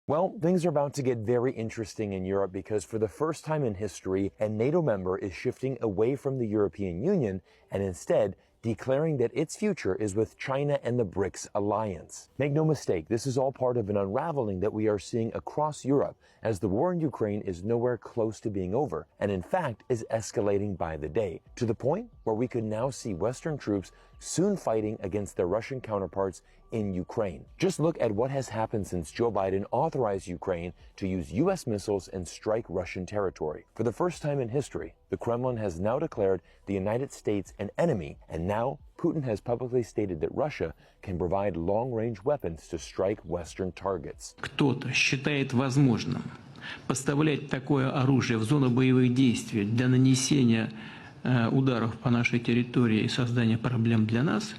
Well, things are about to get very interesting in Europe because for the first time in history, a NATO member is shifting away from the European Union and instead declaring that its future is with China and the BRICS alliance. Make no mistake, this is all part of an unraveling that we are seeing across Europe as the war in Ukraine is nowhere close to being over and in fact is escalating by the day, to the point where we could now see Western troops soon fighting against their Russian counterparts in Ukraine. Just look at what has happened since Joe Biden authorized Ukraine to use US missiles and strike Russian territory. For the first time in history, the Kremlin has now declared the United States an enemy, and now Putin has publicly stated that Russia can provide long-range weapons to strike Western targets. Кто-то считает возможным поставлять такое оружие в зону боевых действий для нанесения ударов по нашей территории и создания проблем для нас,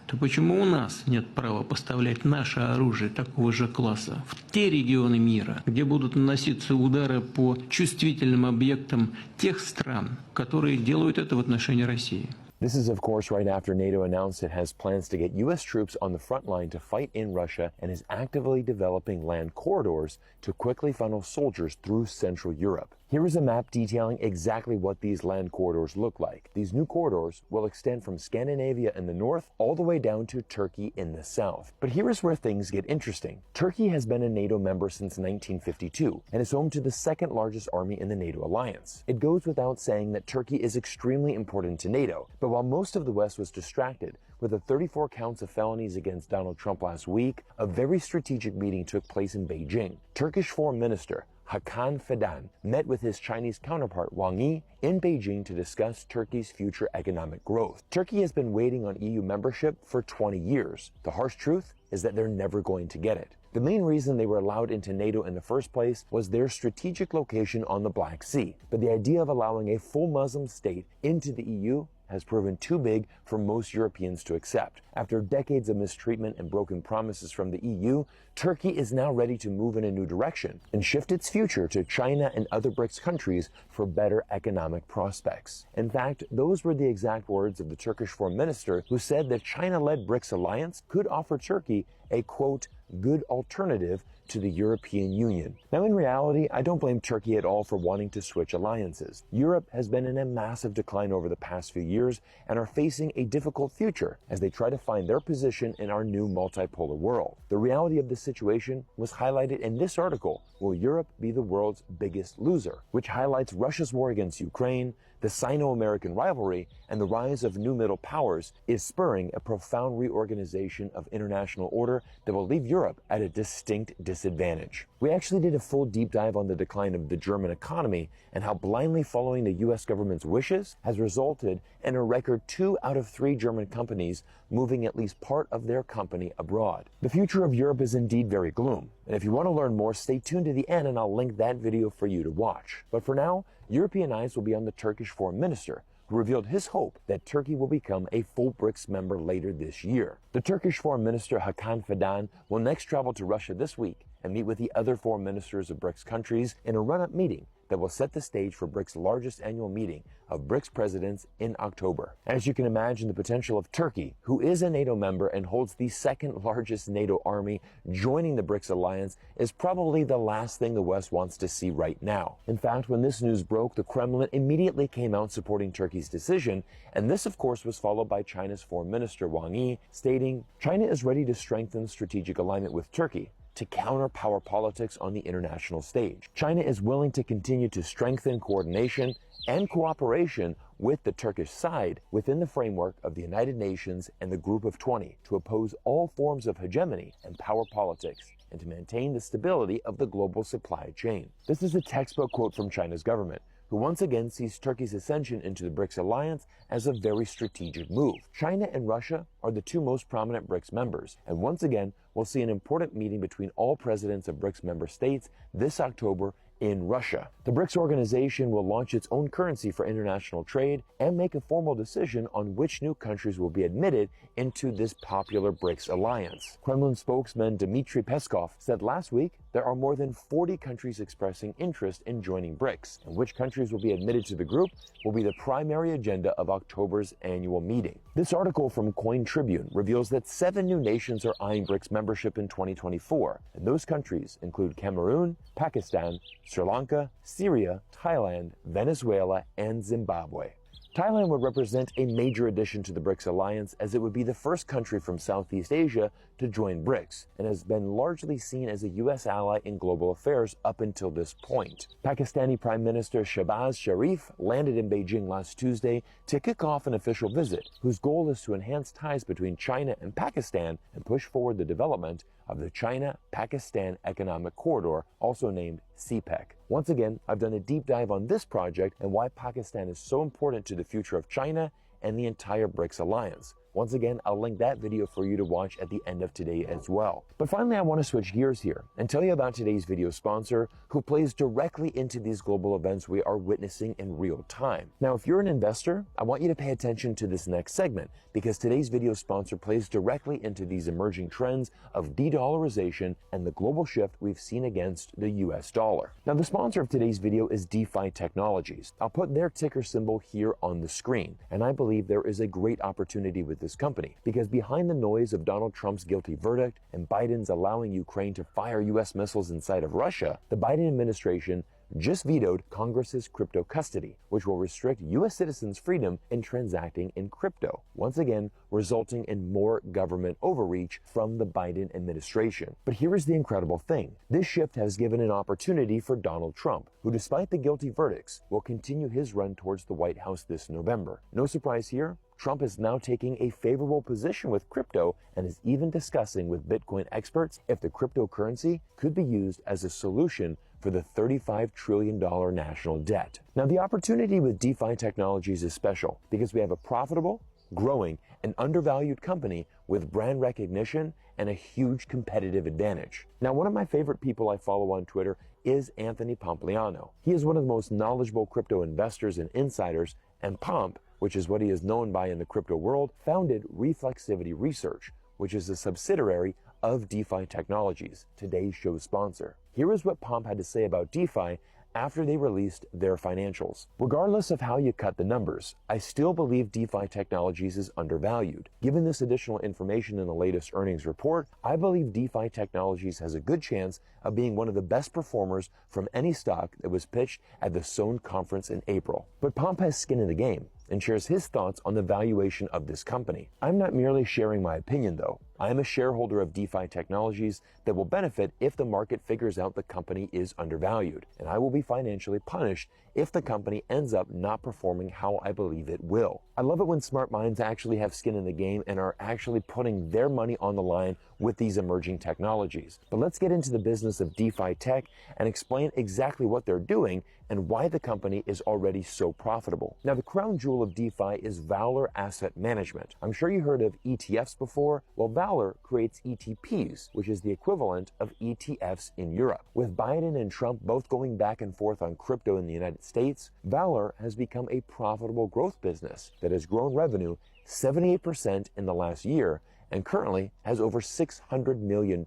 то почему у нас нет права поставлять наше оружие такого же класса в те регионы мира, где будут наноситься удары по чувствительным объектам тех стран, которые делают это в отношении России? This is, of course, right after NATO announced it has plans to get U.S. troops on the front line to fight in Russia and is actively developing land corridors to quickly funnel soldiers through Central Europe. Here is a map detailing exactly what these land corridors look like. These new corridors will extend from Scandinavia in the north all the way down to Turkey in the south. But here is where things get interesting. Turkey has been a NATO member since 1952 and is home to the second largest army in the NATO alliance. It goes without saying that Turkey is extremely important to NATO, but while most of the West was distracted with the 34 counts of felonies against Donald Trump last week, a very strategic meeting took place in Beijing. Turkish Foreign Minister Hakan Fidan met with his Chinese counterpart Wang Yi in Beijing to discuss Turkey's future economic growth. Turkey has been waiting on EU membership for 20 years. The harsh truth is that they're never going to get it. The main reason they were allowed into NATO in the first place was their strategic location on the Black Sea. But the idea of allowing a full Muslim state into the EU has proven too big for most Europeans to accept. After decades of mistreatment and broken promises from the EU, Turkey is now ready to move in a new direction and shift its future to China and other BRICS countries for better economic prospects. In fact, those were the exact words of the Turkish foreign minister who said that China-led BRICS alliance could offer Turkey a, quote, good alternative to the European Union. Now, in reality, I don't blame Turkey at all for wanting to switch alliances. Europe has been in a massive decline over the past few years and are facing a difficult future as they try to find their position in our new multipolar world. The reality of this situation was highlighted in this article, Will Europe Be the World's Biggest Loser?, which highlights Russia's war against Ukraine, the Sino-American rivalry, and the rise of new middle powers is spurring a profound reorganization of international order that will leave Europe at a distinct disadvantage. We actually did a full deep dive on the decline of the German economy and how blindly following the US government's wishes has resulted in a record 2 out of 3 German companies moving at least part of their company abroad. The future of Europe is indeed very gloom. And if you want to learn more, stay tuned to the end and I'll link that video for you to watch. But for now, European eyes will be on the Turkish foreign minister, who revealed his hope that Turkey will become a full BRICS member later this year. The Turkish foreign minister Hakan Fidan will next travel to Russia this week and meet with the other foreign ministers of BRICS countries in a run-up meeting that will set the stage for BRICS' largest annual meeting of BRICS presidents in October. As you can imagine, the potential of Turkey, who is a NATO member and holds the second largest NATO army, joining the BRICS alliance is probably the last thing the West wants to see right now. In fact, when this news broke, the Kremlin immediately came out supporting Turkey's decision, and this, of course, was followed by China's foreign minister Wang Yi stating, China is ready to strengthen strategic alignment with Turkey to counter power politics on the international stage. China is willing to continue to strengthen coordination and cooperation with the Turkish side within the framework of the United Nations and the Group of 20 to oppose all forms of hegemony and power politics and to maintain the stability of the global supply chain. This is a textbook quote from China's government, who once again sees Turkey's ascension into the BRICS alliance as a very strategic move. China and Russia are the 2 most prominent BRICS members, and once again, we'll see an important meeting between all presidents of BRICS member states this October in Russia. The BRICS organization will launch its own currency for international trade and make a formal decision on which new countries will be admitted into this popular BRICS alliance. Kremlin spokesman Dmitry Peskov said last week there are more than 40 countries expressing interest in joining BRICS, and which countries will be admitted to the group will be the primary agenda of October's annual meeting. This article from Tribune reveals that 7 new nations are eyeing BRICS membership in 2024, and those countries include Cameroon, Pakistan, Sri Lanka, Syria, Thailand, Venezuela, and Zimbabwe. Thailand would represent a major addition to the BRICS alliance, as it would be the first country from Southeast Asia to join BRICS, and has been largely seen as a U.S. ally in global affairs up until this point. Pakistani Prime Minister Shehbaz Sharif landed in Beijing last Tuesday to kick off an official visit, whose goal is to enhance ties between China and Pakistan and push forward the development of the China-Pakistan Economic Corridor, also named CPEC. Once again, I've done a deep dive on this project and why Pakistan is so important to the future of China and the entire BRICS alliance. Once again, I'll link that video for you to watch at the end of today as well. But finally, I want to switch gears here and tell you about today's video sponsor, who plays directly into these global events we are witnessing in real time. Now, if you're an investor, I want you to pay attention to this next segment, because today's video sponsor plays directly into these emerging trends of de-dollarization and the global shift we've seen against the US dollar. Now, the sponsor of today's video is DeFi Technologies. I'll put their ticker symbol here on the screen, and I believe there is a great opportunity with this company, because behind the noise of Donald Trump's guilty verdict and Biden's allowing Ukraine to fire US missiles inside of Russia, the Biden administration just vetoed Congress's crypto custody, which will restrict U.S. citizens' freedom in transacting in crypto, once again resulting in more government overreach from the Biden administration. But here is the incredible thing. This shift has given an opportunity for Donald Trump, who, despite the guilty verdicts, will continue his run towards the White House this November. No surprise here, Trump is now taking a favorable position with crypto and is even discussing with Bitcoin experts if the cryptocurrency could be used as a solution for the $35 trillion national debt. Now, the opportunity with DeFi Technologies is special because we have a profitable, growing, and undervalued company with brand recognition and a huge competitive advantage. Now, one of my favorite people I follow on Twitter is Anthony Pompliano. He is one of the most knowledgeable crypto investors and insiders, and Pomp, which is what he is known by in the crypto world, founded Reflexivity Research, which is a subsidiary of DeFi Technologies, today's show's sponsor. Here is what Pomp had to say about DeFi after they released their financials. Regardless of how you cut the numbers, I still believe DeFi Technologies is undervalued. Given this additional information in the latest earnings report, I believe DeFi Technologies has a good chance of being one of the best performers from any stock that was pitched at the Sohn conference in April. But Pomp has skin in the game and shares his thoughts on the valuation of this company. I'm not merely sharing my opinion, though. I am a shareholder of DeFi Technologies that will benefit if the market figures out the company is undervalued, and I will be financially punished if the company ends up not performing how I believe it will. I love it when smart minds actually have skin in the game and are actually putting their money on the line with these emerging technologies. But let's get into the business of DeFi Tech and explain exactly what they're doing and why the company is already so profitable. Now, the crown jewel of DeFi is Valor Asset Management. I'm sure you heard of ETFs before. Well, Valor creates ETPs, which is the equivalent of ETFs in Europe. With Biden and Trump both going back and forth on crypto in the United States, Valor has become a profitable growth business that has grown revenue 78% in the last year and currently has over $600 million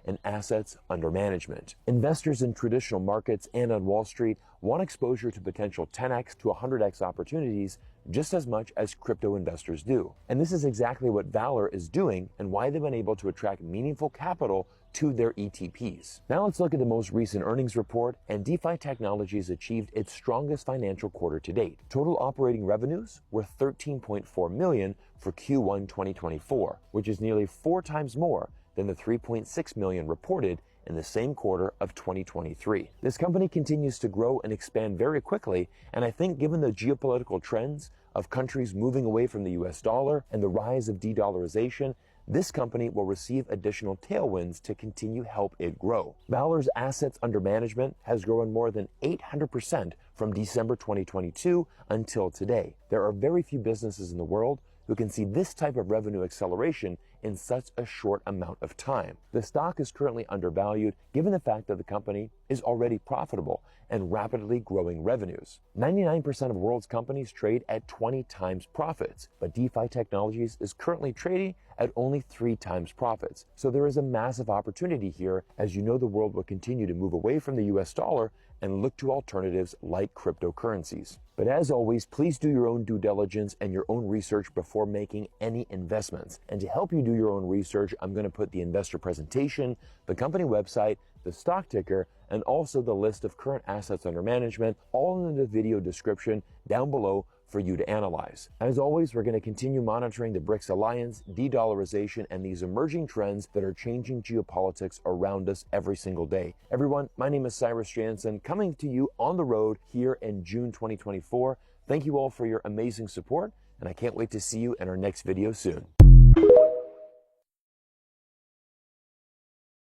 in assets under management. Investors in traditional markets and on Wall Street want exposure to potential 10x to 100x opportunities just as much as crypto investors do. And this is exactly what Valor is doing and why they've been able to attract meaningful capital to their ETPs. Now let's look at the most recent earnings report, and DeFi Technologies achieved its strongest financial quarter to date. Total operating revenues were $13.4 million for Q1 2024, which is nearly 4 times more than the $3.6 million reported in the same quarter of 2023. This company continues to grow and expand very quickly, and I think given the geopolitical trends of countries moving away from the US dollar and the rise of de-dollarization, this company will receive additional tailwinds to continue help it grow. Valor's assets under management has grown more than 800% from December 2022 until today. There are very few businesses in the world who can see this type of revenue acceleration in such a short amount of time. The stock is currently undervalued given the fact that the company is already profitable and rapidly growing revenues. 99% of the world's companies trade at 20 times profits, but DeFi Technologies is currently trading at only 3 times profits. So there is a massive opportunity here, as you know the world will continue to move away from the US dollar and look to alternatives like cryptocurrencies. But as always, please do your own due diligence and your own research before making any investments. And to help you do your own research, I'm going to put the investor presentation, the company website, the stock ticker, and also the list of current assets under management, all in the video description down below for you to analyze. As always, we're going to continue monitoring the BRICS alliance, de-dollarization, and these emerging trends that are changing geopolitics around us every single day. Everyone, my name is Cyrus Jansen, coming to you on the road here in June 2024. Thank you all for your amazing support, and I can't wait to see you in our next video soon.